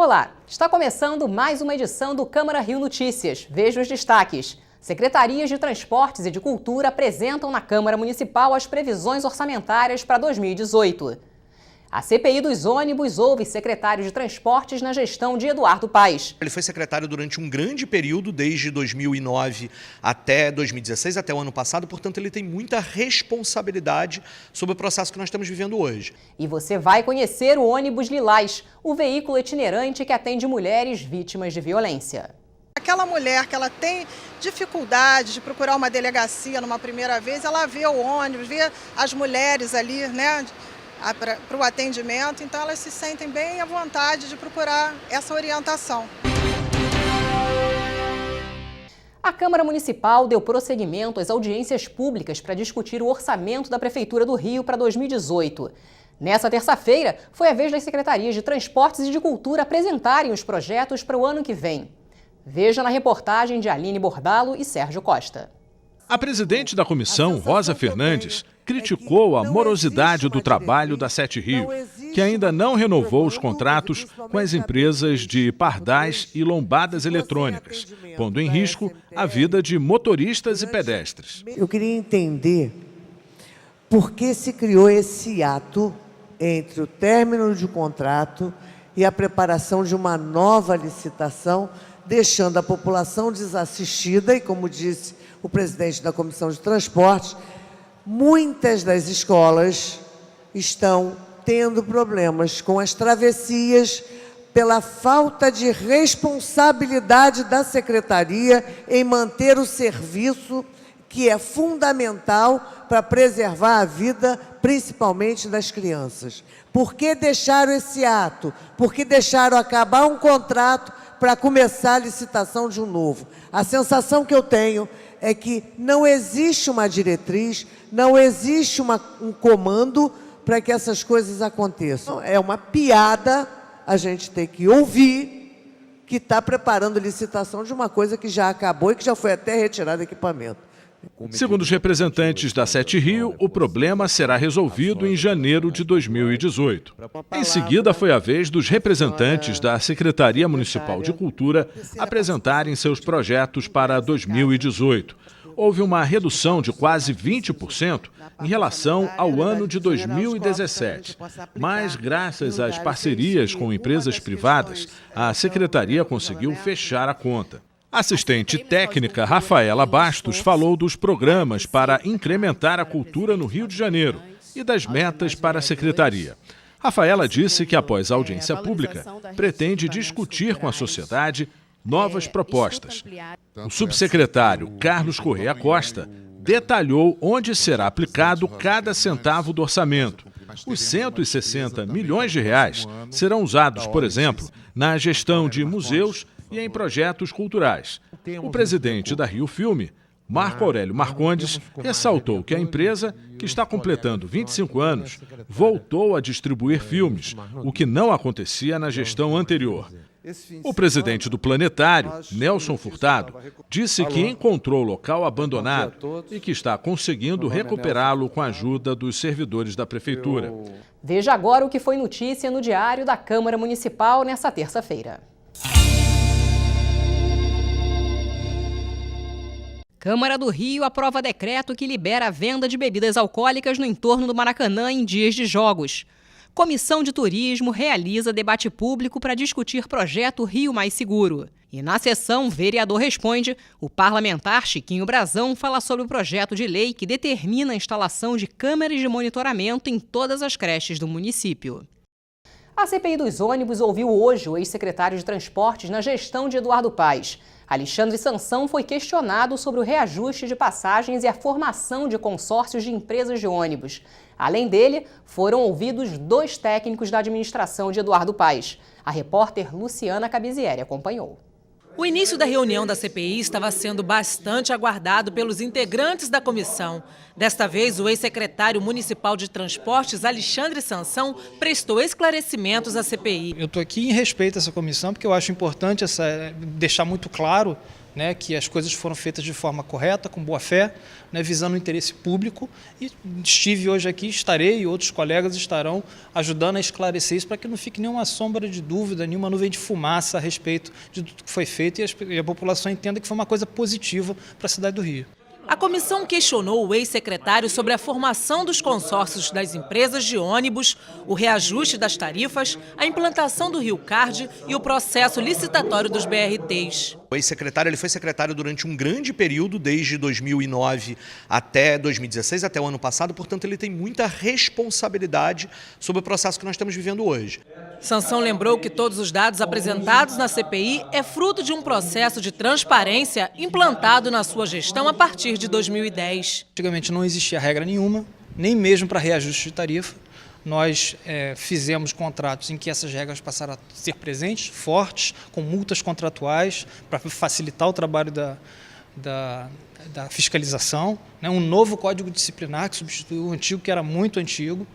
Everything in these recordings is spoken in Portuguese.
Olá, está começando mais uma edição do Câmara Rio Notícias. Veja os destaques. Secretarias de Transportes e de Cultura apresentam na Câmara Municipal as previsões orçamentárias para 2018. A CPI dos ônibus ouve secretário de Transportes na gestão de Eduardo Paes. Ele foi secretário durante um grande período, desde 2009 até 2016, até o ano passado, portanto ele tem muita responsabilidade sobre o processo que nós estamos vivendo hoje. E você vai conhecer o ônibus Lilás, o veículo itinerante que atende mulheres vítimas de violência. Aquela mulher que ela tem dificuldade de procurar uma delegacia numa primeira vez, ela vê o ônibus, vê as mulheres ali, né, para o atendimento, então elas se sentem bem à vontade de procurar essa orientação. A Câmara Municipal deu prosseguimento às audiências públicas para discutir o orçamento da Prefeitura do Rio para 2018. Nessa terça-feira, foi a vez das secretarias de Transportes e de Cultura apresentarem os projetos para o ano que vem. Veja na reportagem de Aline Bordalo e Sérgio Costa. A presidente da comissão, Rosa Fernandes, criticou a morosidade do trabalho da Sete Rio, que ainda não renovou os contratos com as empresas de pardais e lombadas eletrônicas, pondo em risco a vida de motoristas e pedestres. Eu queria entender por que se criou esse ato entre o término de contrato e a preparação de uma nova licitação, deixando a população desassistida e, como disse o presidente da Comissão de Transportes, muitas das escolas estão tendo problemas com as travessias pela falta de responsabilidade da secretaria em manter o serviço que é fundamental para preservar a vida, principalmente das crianças. Por que deixaram esse ato? Por que deixaram acabar um contrato para começar a licitação de um novo? A sensação que eu tenho é que não existe uma diretriz, não existe um comando para que essas coisas aconteçam. É uma piada a gente ter que ouvir que está preparando licitação de uma coisa que já acabou e que já foi até retirado do equipamento. Segundo os representantes da Sete Rio, o problema será resolvido em janeiro de 2018. Em seguida, foi a vez dos representantes da Secretaria Municipal de Cultura apresentarem seus projetos para 2018. Houve uma redução de quase 20% em relação ao ano de 2017. Mas, graças às parcerias com empresas privadas, a Secretaria conseguiu fechar a conta. A assistente técnica Rafaela Bastos falou dos programas para incrementar a cultura no Rio de Janeiro e das metas para a Secretaria. Rafaela disse que, após a audiência pública, pretende discutir com a sociedade novas propostas. O subsecretário Carlos Correia Costa detalhou onde será aplicado cada centavo do orçamento. Os 160 milhões de reais serão usados, por exemplo, na gestão de museus e em projetos culturais. O presidente da Rio Filme, Marco Aurélio Marcondes, ressaltou que a empresa, que está completando 25 anos, voltou a distribuir filmes, o que não acontecia na gestão anterior. O presidente do Planetário, Nelson Furtado, disse que encontrou o local abandonado e que está conseguindo recuperá-lo com a ajuda dos servidores da Prefeitura. Veja agora o que foi notícia no Diário da Câmara Municipal nesta terça-feira. Câmara do Rio aprova decreto que libera a venda de bebidas alcoólicas no entorno do Maracanã em dias de jogos. Comissão de Turismo realiza debate público para discutir projeto Rio Mais Seguro. E na sessão Vereador Responde, o parlamentar Chiquinho Brazão fala sobre o projeto de lei que determina a instalação de câmeras de monitoramento em todas as creches do município. A CPI dos ônibus ouviu hoje o ex-secretário de Transportes na gestão de Eduardo Paes. Alexandre Sansão foi questionado sobre o reajuste de passagens e a formação de consórcios de empresas de ônibus. Além dele, foram ouvidos 2 técnicos da administração de Eduardo Paes. A repórter Luciana Cabizieri acompanhou. O início da reunião da CPI estava sendo bastante aguardado pelos integrantes da comissão. Desta vez, o ex-secretário municipal de Transportes, Alexandre Sansão, prestou esclarecimentos à CPI. Eu estou aqui em respeito a essa comissão, porque eu acho importante deixar muito claro né, que as coisas foram feitas de forma correta, com boa fé, né, visando o interesse público, e estive hoje aqui, estarei e outros colegas estarão ajudando a esclarecer isso para que não fique nenhuma sombra de dúvida, nenhuma nuvem de fumaça a respeito de tudo que foi feito e a população entenda que foi uma coisa positiva para a cidade do Rio. A comissão questionou o ex-secretário sobre a formação dos consórcios das empresas de ônibus, o reajuste das tarifas, a implantação do Rio Card e o processo licitatório dos BRTs. O ex-secretário foi secretário durante um grande período, desde 2009 até 2016, até o ano passado, portanto ele tem muita responsabilidade sobre o processo que nós estamos vivendo hoje. Sansão lembrou que todos os dados apresentados na CPI é fruto de um processo de transparência implantado na sua gestão a partir de 2010. Antigamente não existia regra nenhuma, nem mesmo para reajuste de tarifa. Nós fizemos contratos em que essas regras passaram a ser presentes, fortes, com multas contratuais, para facilitar o trabalho da fiscalização, né? Um novo código disciplinar que substituiu o antigo, que era muito antigo,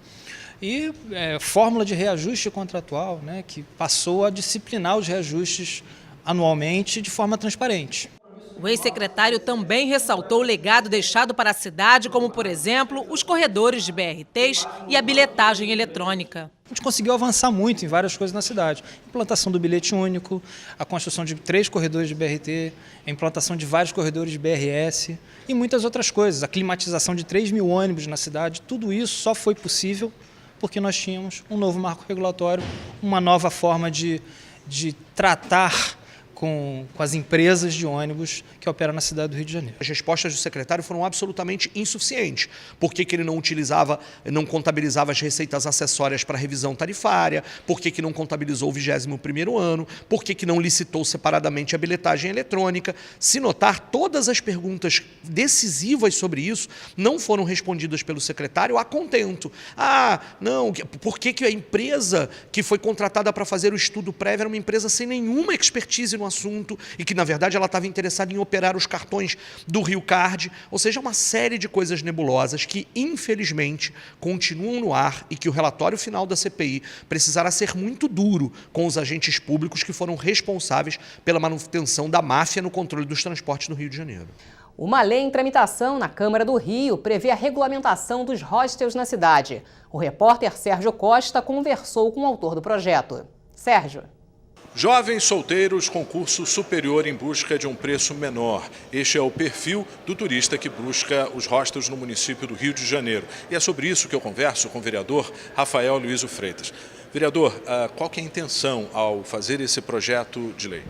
e fórmula de reajuste contratual, né? Que passou a disciplinar os reajustes anualmente de forma transparente. O ex-secretário também ressaltou o legado deixado para a cidade, como, por exemplo, os corredores de BRTs e a bilhetagem eletrônica. A gente conseguiu avançar muito em várias coisas na cidade. Implantação do bilhete único, a construção de 3 corredores de BRT, a implantação de vários corredores de BRS e muitas outras coisas. A climatização de 3.000 ônibus na cidade. Tudo isso só foi possível porque nós tínhamos um novo marco regulatório, uma nova forma de tratar com as empresas de ônibus que operam na cidade do Rio de Janeiro. As respostas do secretário foram absolutamente insuficientes. Por que ele não contabilizava as receitas acessórias para revisão tarifária? Por que não contabilizou o 21º ano? Por que não licitou separadamente a bilhetagem eletrônica? Se notar, todas as perguntas decisivas sobre isso não foram respondidas pelo secretário a contento. Por que a empresa que foi contratada para fazer o estudo prévio era uma empresa sem nenhuma expertise no assunto e que, na verdade, ela estava interessada em operar os cartões do Rio Card, ou seja, uma série de coisas nebulosas que, infelizmente, continuam no ar e que o relatório final da CPI precisará ser muito duro com os agentes públicos que foram responsáveis pela manutenção da máfia no controle dos transportes no Rio de Janeiro. Uma lei em tramitação na Câmara do Rio prevê a regulamentação dos hostels na cidade. O repórter Sérgio Costa conversou com o autor do projeto. Sérgio. Jovens solteiros com curso superior em busca de um preço menor. Este é o perfil do turista que busca os hostels no município do Rio de Janeiro. E é sobre isso que eu converso com o vereador Rafael Luísio Freitas. Vereador, qual que é a intenção ao fazer esse projeto de lei?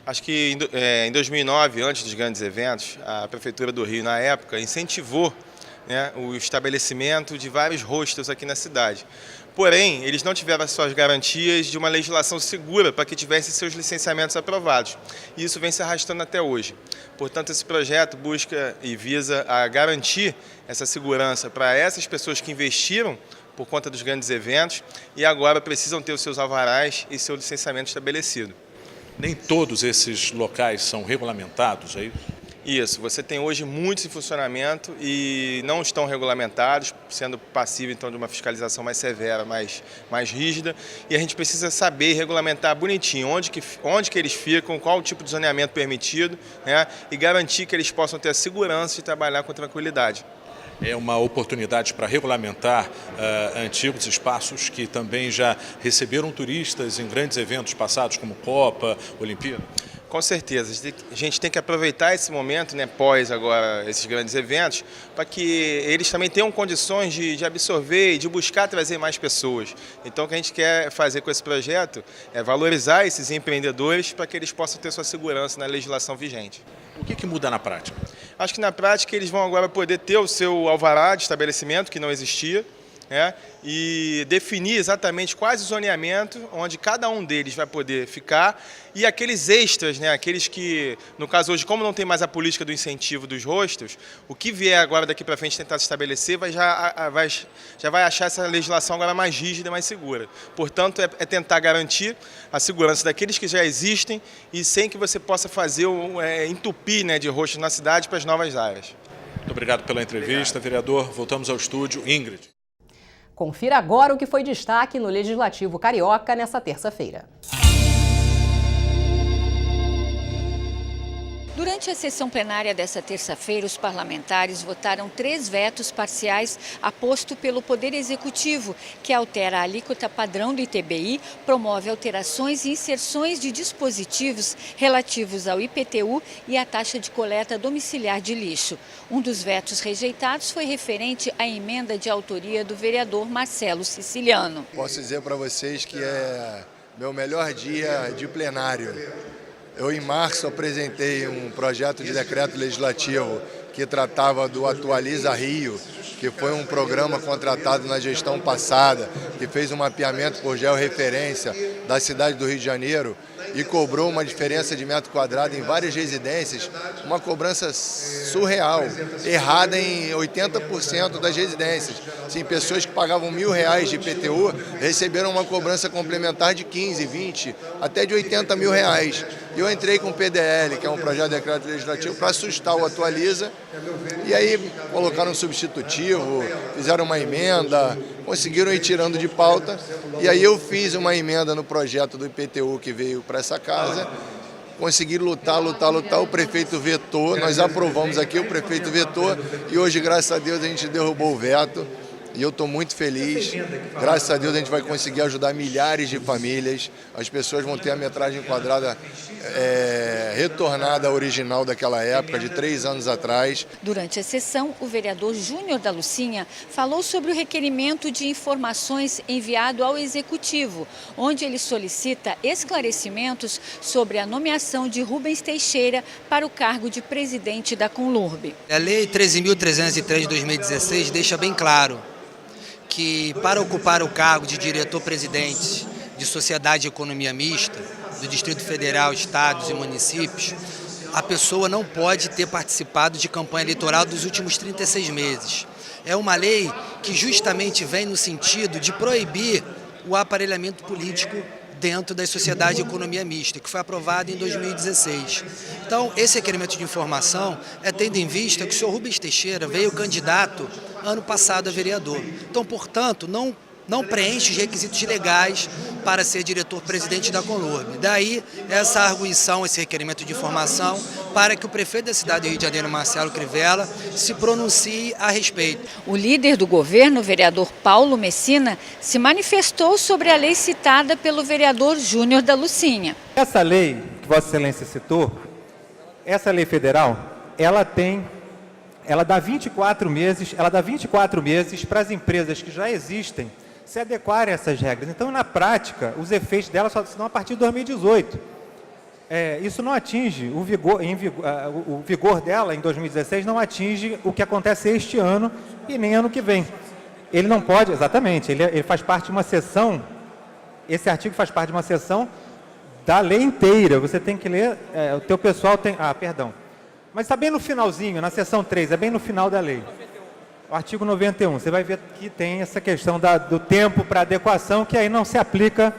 Acho que em 2009, antes dos grandes eventos, a Prefeitura do Rio, na época, incentivou, né, o estabelecimento de vários hostels aqui na cidade. Porém, eles não tiveram as suas garantias de uma legislação segura para que tivessem seus licenciamentos aprovados. E isso vem se arrastando até hoje. Portanto, esse projeto busca e visa a garantir essa segurança para essas pessoas que investiram por conta dos grandes eventos e agora precisam ter os seus alvarás e seu licenciamento estabelecido. Nem todos esses locais são regulamentados, é isso? Isso, você tem hoje muitos em funcionamento e não estão regulamentados, sendo passível então de uma fiscalização mais severa, mais rígida, e a gente precisa saber regulamentar bonitinho onde que eles ficam, qual o tipo de zoneamento permitido, né, e garantir que eles possam ter a segurança de trabalhar com tranquilidade. É uma oportunidade para regulamentar antigos espaços que também já receberam turistas em grandes eventos passados, como Copa, Olimpíada? Com certeza, a gente tem que aproveitar esse momento, né, pós agora esses grandes eventos, para que eles também tenham condições de absorver e de buscar trazer mais pessoas. Então o que a gente quer fazer com esse projeto é valorizar esses empreendedores para que eles possam ter sua segurança na legislação vigente. O que muda na prática? Acho que na prática eles vão agora poder ter o seu alvará de estabelecimento, que não existia, né, e definir exatamente quais o zoneamento onde cada um deles vai poder ficar e aqueles extras, né, aqueles que, no caso hoje, como não tem mais a política do incentivo dos hostels, o que vier agora daqui para frente tentar se estabelecer já vai achar essa legislação agora mais rígida e mais segura. Portanto, é tentar garantir a segurança daqueles que já existem e sem que você possa fazer entupir, né, de hostels na cidade para as novas áreas. Muito obrigado pela entrevista, vereador. Voltamos ao estúdio. Ingrid. Confira agora o que foi destaque no Legislativo Carioca nesta terça-feira. Durante a sessão plenária desta terça-feira, os parlamentares votaram 3 vetos parciais aposto pelo Poder Executivo, que altera a alíquota padrão do ITBI, promove alterações e inserções de dispositivos relativos ao IPTU e à taxa de coleta domiciliar de lixo. Um dos vetos rejeitados foi referente à emenda de autoria do vereador Marcelo Siciliano. Posso dizer para vocês que é meu melhor dia de plenário. Eu, em março, apresentei um projeto de decreto legislativo que tratava do Atualiza Rio, que foi um programa contratado na gestão passada, que fez um mapeamento por georreferência da cidade do Rio de Janeiro e cobrou uma diferença de metro quadrado em várias residências, uma cobrança surreal, errada em 80% das residências. Sim, pessoas que pagavam R$1.000 de IPTU receberam uma cobrança complementar de 15, 20, até de R$80 mil. E eu entrei com o PDL, que é um projeto de decreto legislativo, para assustar o Atualiza, e aí colocaram um substitutivo, fizeram uma emenda, conseguiram ir tirando de pauta, e aí eu fiz uma emenda no projeto do IPTU que veio para essa casa, consegui lutar, o prefeito vetou, nós aprovamos aqui, o prefeito vetou, e hoje, graças a Deus, a gente derrubou o veto. E eu estou muito feliz, graças a Deus a gente vai conseguir ajudar milhares de famílias, as pessoas vão ter a metragem quadrada retornada à original daquela época, de 3 anos atrás. Durante a sessão, o vereador Júnior da Lucinha falou sobre o requerimento de informações enviado ao Executivo, onde ele solicita esclarecimentos sobre a nomeação de Rubens Teixeira para o cargo de presidente da Conlurb. A Lei 13.303 de 2016 deixa bem claro que para ocupar o cargo de diretor-presidente de Sociedade de Economia Mista, do Distrito Federal, Estados e Municípios, a pessoa não pode ter participado de campanha eleitoral dos últimos 36 meses. É uma lei que justamente vem no sentido de proibir o aparelhamento político dentro da Sociedade de Economia Mista, que foi aprovada em 2016. Então, esse requerimento de informação é tendo em vista que o senhor Rubens Teixeira veio candidato ano passado a vereador. Então, portanto, não preenche os requisitos legais para ser diretor-presidente da Conlurb. Daí, essa arguição, esse requerimento de informação, para que o prefeito da cidade do Rio de Janeiro, Marcelo Crivella, se pronuncie a respeito. O líder do governo, o vereador Paulo Messina, se manifestou sobre a lei citada pelo vereador Júnior da Lucinha. Essa lei que Vossa Excelência citou, essa lei federal, ela dá 24 meses para as empresas que já existem se adequarem a essas regras. Então, na prática, os efeitos dela só serão a partir de 2018. Isso não atinge o vigor dela em 2016, não atinge o que acontece este ano e nem ano que vem. Ele não pode, exatamente, ele faz parte de uma seção, esse artigo faz parte de uma seção da lei inteira. Você tem que ler, o teu pessoal tem... perdão. Mas está bem no finalzinho, na seção 3, é bem no final da lei. O artigo 91, você vai ver que tem essa questão do tempo para adequação, que aí não se aplica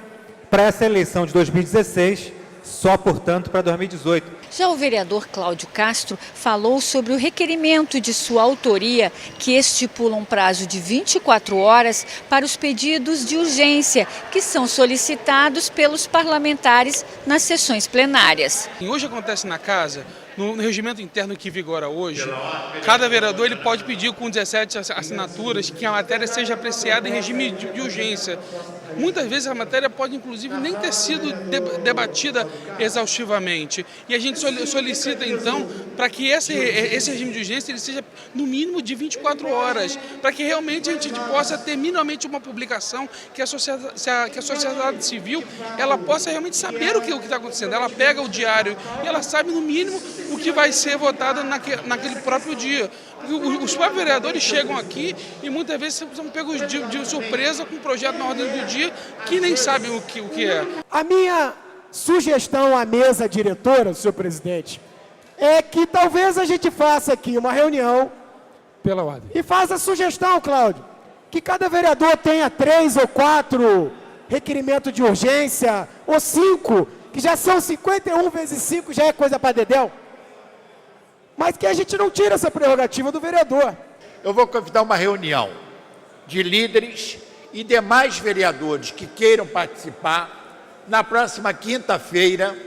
para essa eleição de 2016, só, portanto, para 2018. Já o vereador Cláudio Castro falou sobre o requerimento de sua autoria, que estipula um prazo de 24 horas para os pedidos de urgência, que são solicitados pelos parlamentares nas sessões plenárias. Hoje acontece na casa, no regimento interno que vigora hoje, cada vereador ele pode pedir com 17 assinaturas que a matéria seja apreciada em regime de urgência. Muitas vezes a matéria pode, inclusive, nem ter sido debatida exaustivamente. E a gente solicita, então, para que esse regime de urgência ele seja, no mínimo, de 24 horas, para que realmente a gente possa ter minimamente uma publicação que a sociedade civil ela possa realmente saber o que está acontecendo. Ela pega o diário e ela sabe, no mínimo, o que vai ser votado naquele próprio dia. Os próprios vereadores chegam aqui e muitas vezes são pegos de surpresa com um projeto na ordem do dia que nem sabem o que é. A minha sugestão à mesa diretora, senhor presidente, é que talvez a gente faça aqui uma reunião Pela ordem. e faça a sugestão, Cláudio, que cada vereador tenha 3 ou 4 requerimentos de urgência, ou 5, que já são 51 vezes 5, já é coisa para dedéu. Mas que a gente não tira essa prerrogativa do vereador. Eu vou convidar uma reunião de líderes e demais vereadores que queiram participar na próxima quinta-feira,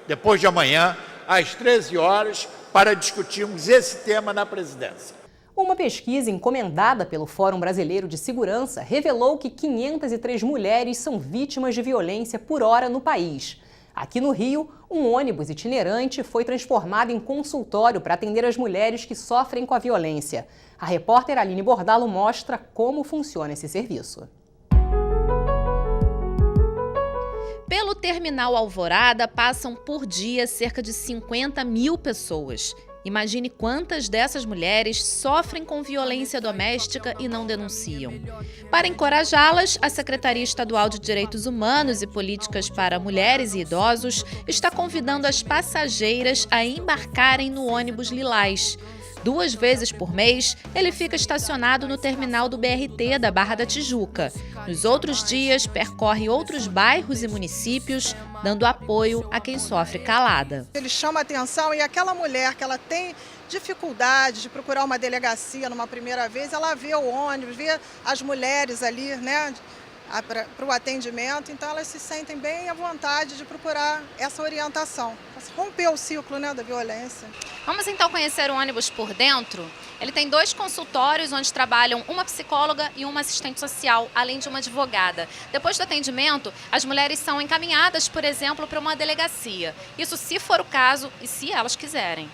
depois de amanhã, às 13 horas, para discutirmos esse tema na presidência. Uma pesquisa encomendada pelo Fórum Brasileiro de Segurança revelou que 503 mulheres são vítimas de violência por hora no país. Aqui no Rio, um ônibus itinerante foi transformado em consultório para atender as mulheres que sofrem com a violência. A repórter Aline Bordalo mostra como funciona esse serviço. Pelo Terminal Alvorada passam por dia cerca de 50 mil pessoas. Imagine quantas dessas mulheres sofrem com violência doméstica e não denunciam. Para encorajá-las, a Secretaria Estadual de Direitos Humanos e Políticas para Mulheres e Idosos está convidando as passageiras a embarcarem no ônibus Lilás. 2 vezes por mês, ele fica estacionado no terminal do BRT da Barra da Tijuca. Nos outros dias, percorre outros bairros e municípios, dando apoio a quem sofre calada. Ele chama a atenção e aquela mulher que ela tem dificuldade de procurar uma delegacia numa primeira vez, ela vê o ônibus, vê as mulheres ali, né, para o atendimento, então elas se sentem bem à vontade de procurar essa orientação. Romper o ciclo, né, da violência. Vamos então conhecer o ônibus por dentro? Ele tem 2 consultórios onde trabalham uma psicóloga e uma assistente social, além de uma advogada. Depois do atendimento, as mulheres são encaminhadas, por exemplo, para uma delegacia. Isso se for o caso e se elas quiserem.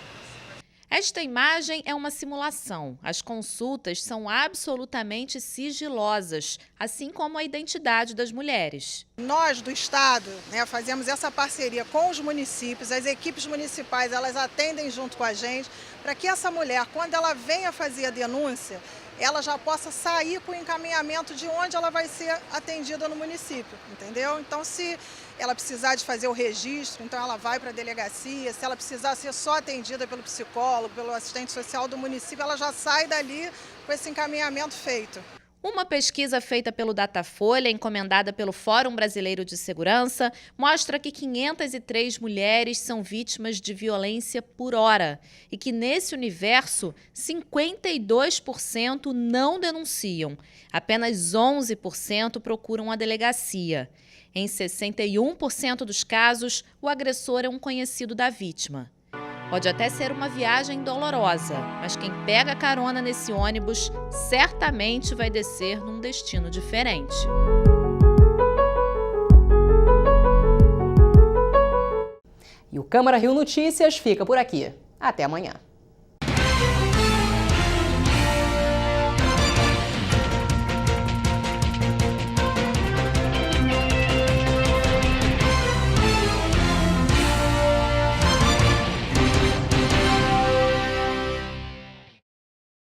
Esta imagem é uma simulação. As consultas são absolutamente sigilosas, assim como a identidade das mulheres. Nós do Estado, né, fazemos essa parceria com os municípios, as equipes municipais, elas atendem junto com a gente, para que essa mulher, quando ela venha fazer a denúncia, ela já possa sair com o encaminhamento de onde ela vai ser atendida no município, entendeu? Então, se ela precisar de fazer o registro, então ela vai para a delegacia. Se ela precisar ser só atendida pelo psicólogo, pelo assistente social do município, ela já sai dali com esse encaminhamento feito. Uma pesquisa feita pelo Datafolha, encomendada pelo Fórum Brasileiro de Segurança, mostra que 503 mulheres são vítimas de violência por hora e que, nesse universo, 52% não denunciam. Apenas 11% procuram a delegacia. Em 61% dos casos, o agressor é um conhecido da vítima. Pode até ser uma viagem dolorosa, mas quem pega carona nesse ônibus certamente vai descer num destino diferente. E o Câmara Rio Notícias fica por aqui. Até amanhã.